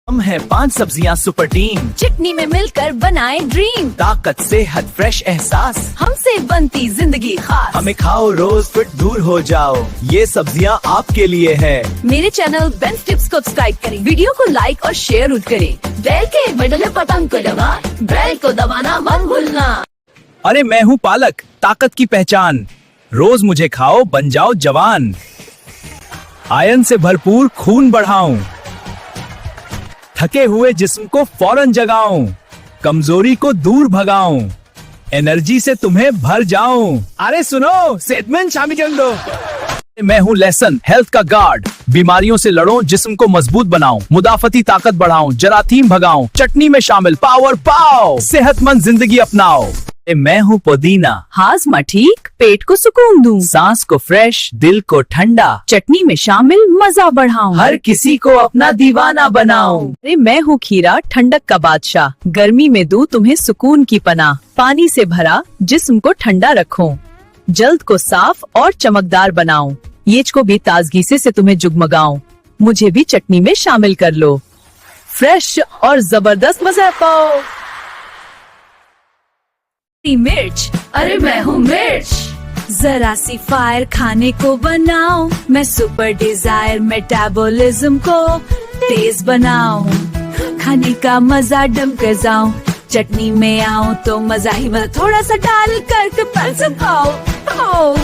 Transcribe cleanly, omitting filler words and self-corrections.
हम हैं 5 सब्जियां सुपर टीम, चटनी में मिलकर बनाए ड्रीम। ताकत सेहत फ्रेश एहसास, हमसे बनती जिंदगी खास। हमें खाओ रोज फिट दूर हो जाओ, ये सब्जियां आपके लिए है। मेरे चैनल बेंस टिप्स को सब्सक्राइब करें, वीडियो को लाइक और शेयर करें। बेल के बटन पतंग को दबा, बेल को दबाना मत भूलना। अरे मैं हूँ पालक, ताकत की पहचान, रोज मुझे खाओ बन जाओ जवान। आयरन से भरपूर खून बढ़ाऊं, थके हुए जिस्म को फौरन जगाऊं, कमजोरी को दूर भगाऊं, एनर्जी से तुम्हें भर जाऊं। अरे सुनो, सेहतमंद शामी जंग दो। मैं हूँ लहसुन, हेल्थ का गार्ड, बीमारियों से लड़ो, जिस्म को मजबूत बनाऊं, मुदाफती ताकत बढ़ाऊं, जराथीम भगाऊं, चटनी में शामिल पावर पाओ, सेहतमंद जिंदगी अपनाओ। मैं हूँ पुदीना, हाजमा ठीक, पेट को सुकून दूं, सांस को फ्रेश, दिल को ठंडा, चटनी में शामिल मजा बढ़ाऊं, हर किसी को अपना दीवाना बनाऊं। अरे मैं हूँ खीरा, ठंडक का बादशाह, गर्मी में दूं तुम्हें सुकून की पनाह। पानी से भरा जिस्म को ठंडा रखूं, जल्द को साफ और चमकदार बनाऊं, येच को भी ताजगी से तुम्हें जुगमगाऊं। मुझे भी चटनी में शामिल कर लो, फ्रेश और जबरदस्त मजा पाओ। मिर्च, अरे मैं हूँ मिर्च, जरा सी फायर खाने को बनाऊं, मैं सुपर डिजायर मेटाबॉलिज्म को तेज बनाऊं, खाने का मजा डम कर जाऊं, चटनी में आऊं तो मजा ही मजा, थोड़ा सा डाल कर पसंद आओ।